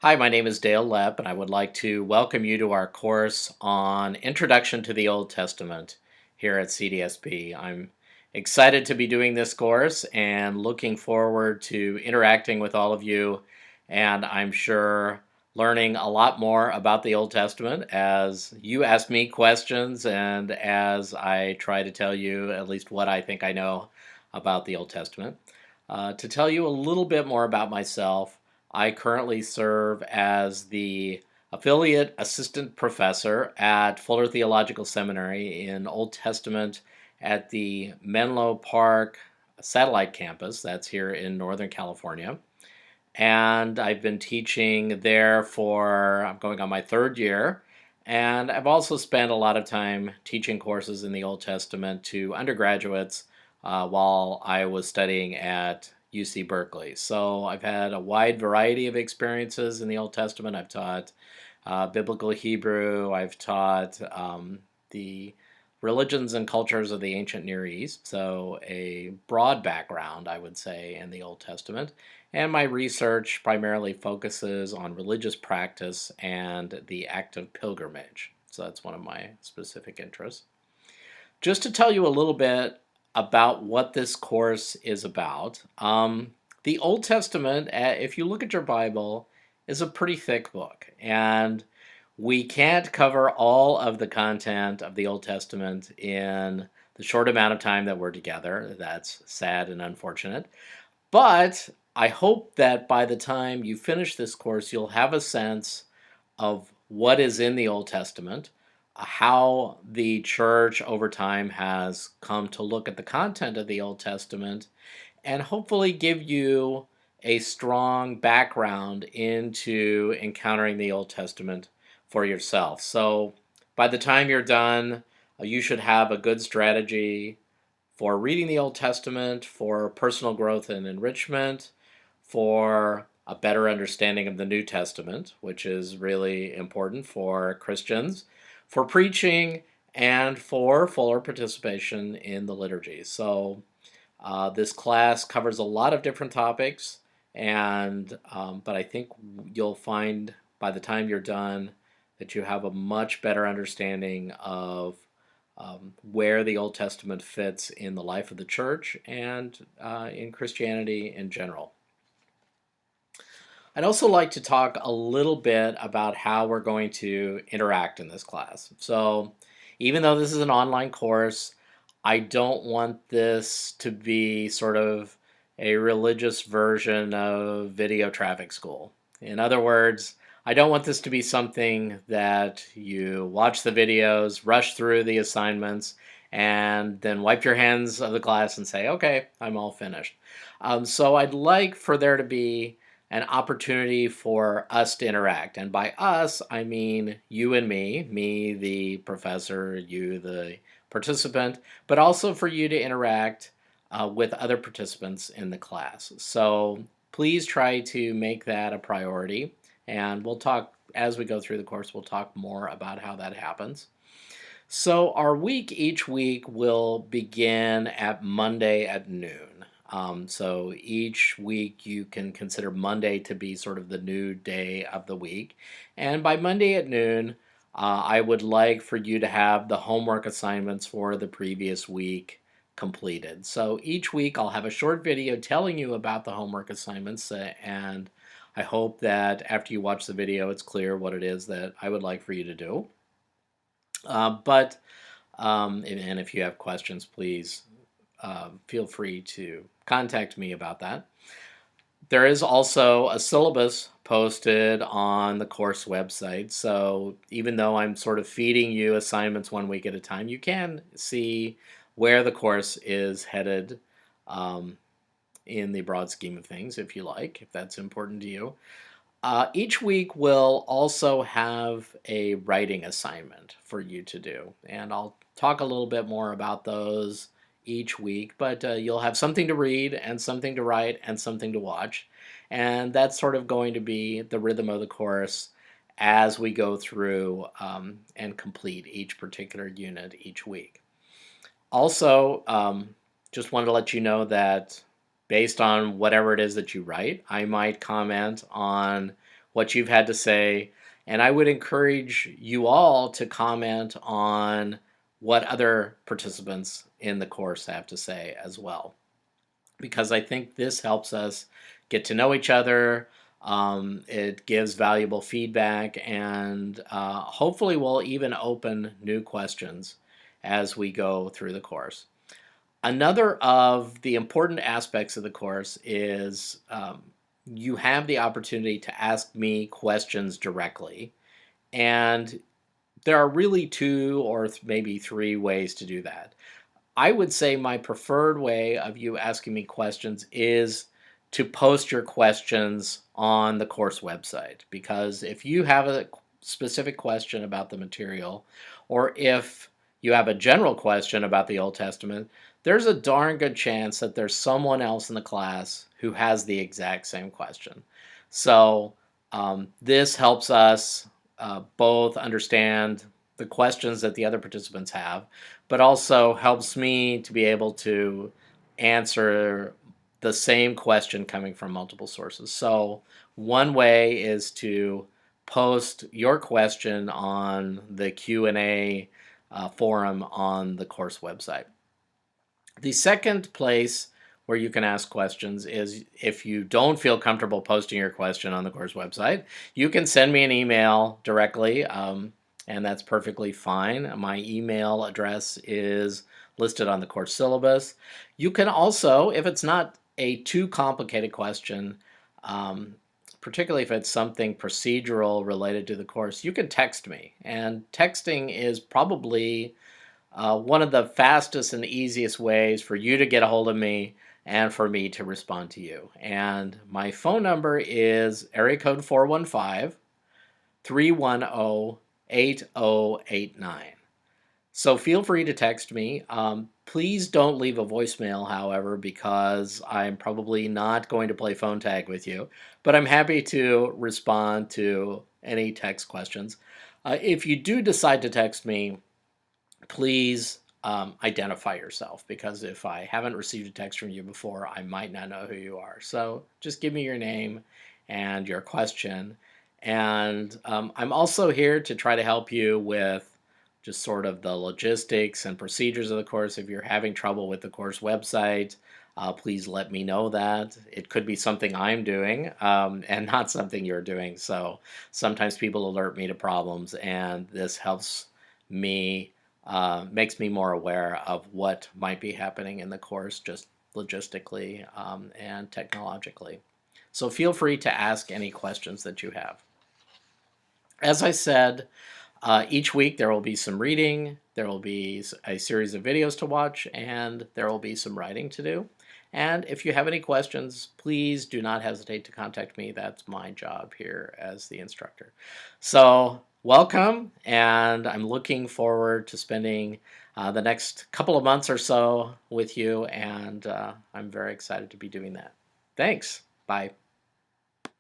Hi, my name is Dale Lepp, and I would like to welcome you to our course on Introduction to the Old Testament here at CDSP. I'm excited to be doing this course and looking forward to interacting with all of you, and I'm sure learning a lot more about the Old Testament as you ask me questions and as I try to tell you at least what I think I know about the Old Testament. To tell you a little bit more about myself, I currently serve as the affiliate assistant professor at Fuller Theological Seminary in Old Testament at the Menlo Park Satellite Campus. That's here in Northern California. And I've been teaching there for, I'm going on my third year. And I've also spent a lot of time teaching courses in the Old Testament to undergraduates while I was studying at UC Berkeley. So I've had a wide variety of experiences in the Old Testament. I've taught Biblical Hebrew, I've taught the religions and cultures of the ancient Near East, so a broad background, I would say, in the Old Testament. And my research primarily focuses on religious practice and the act of pilgrimage. So that's one of my specific interests. Just to tell you a little bit about what this course is about, the Old Testament, if you look at your Bible, is a pretty thick book. And we can't cover all of the content of the Old Testament in the short amount of time that we're together. That's sad and unfortunate. But I hope that by the time you finish this course, you'll have a sense of what is in the Old Testament, how the church over time has come to look at the content of the Old Testament, and hopefully give you a strong background into encountering the Old Testament for yourself. So by the time you're done, you should have a good strategy for reading the Old Testament, for personal growth and enrichment, for a better understanding of the New Testament, which is really important for Christians, for preaching, and for fuller participation in the liturgy. So, this class covers a lot of different topics, and but I think you'll find by the time you're done that you have a much better understanding of where the Old Testament fits in the life of the church and in Christianity in general. I'd also like to talk a little bit about how we're going to interact in this class. So, even though this is an online course, I don't want this to be sort of a religious version of video traffic school. In other words, I don't want this to be something that you watch the videos, rush through the assignments, and then wipe your hands of the class and say, okay, I'm all finished. So I'd like for there to be an opportunity for us to interact. And by us, I mean you and me the professor, you the participant, but also for you to interact with other participants in the class. So please try to make that a priority. And we'll talk, as we go through the course, we'll talk more about how that happens. So our week each week will begin at Monday at noon. So each week you can consider Monday to be sort of the new day of the week. And by Monday at noon, I would like for you to have the homework assignments for the previous week completed. So each week I'll have a short video telling you about the homework assignments, and I hope that after you watch the video, it's clear what it is that I would like for you to do. But and if you have questions, please feel free to contact me about that. There is also a syllabus posted on the course website. So even though I'm sort of feeding you assignments one week at a time, you can see where the course is headed um, in the broad scheme of things, if you like, if that's important to you. Each week will also have a writing assignment for you to do, and I'll talk a little bit more about those each week, but you'll have something to read and something to write and something to watch, and that's sort of going to be the rhythm of the course as we go through and complete each particular unit each week. Also, just wanted to let you know that based on whatever it is that you write, I might comment on what you've had to say. And I would encourage you all to comment on what other participants in the course have to say as well, because I think this helps us get to know each other. It gives valuable feedback, and hopefully we'll even open new questions as we go through the course. Another of the important aspects of the course is you have the opportunity to ask me questions directly. And there are really two or maybe three ways to do that. I would say my preferred way of you asking me questions is to post your questions on the course website, because if you have a specific question about the material, or if you have a general question about the Old Testament, there's a darn good chance that there's someone else in the class who has the exact same question. So this helps us both understand the questions that the other participants have, but also helps me to be able to answer the same question coming from multiple sources. So one way is to post your question on the Q&A forum on the course website. The second place where you can ask questions is if you don't feel comfortable posting your question on the course website, you can send me an email directly, and that's perfectly fine. My email address is listed on the course syllabus. You can also, if it's not a too complicated question, particularly if it's something procedural related to the course, you can text me. And texting is probably one of the fastest and easiest ways for you to get a hold of me and for me to respond to you. And my phone number is area code 415-310-8089. So feel free to text me. Please don't leave a voicemail, however, because I'm probably not going to play phone tag with you, but I'm happy to respond to any text questions. If you do decide to text me, please identify yourself, because if I haven't received a text from you before, I might not know who you are. So just give me your name and your question. And I'm also here to try to help you with just sort of the logistics and procedures of the course. If you're having trouble with the course website, please let me know that. It could be something I'm doing and not something you're doing. So sometimes people alert me to problems, and this helps me, makes me more aware of what might be happening in the course, just logistically and technologically. So feel free to ask any questions that you have. As I said, each week there will be some reading, there will be a series of videos to watch, and there will be some writing to do. And if you have any questions, please do not hesitate to contact me. That's my job here as the instructor. So welcome, and I'm looking forward to spending the next couple of months or so with you, and I'm very excited to be doing that. Thanks. Bye.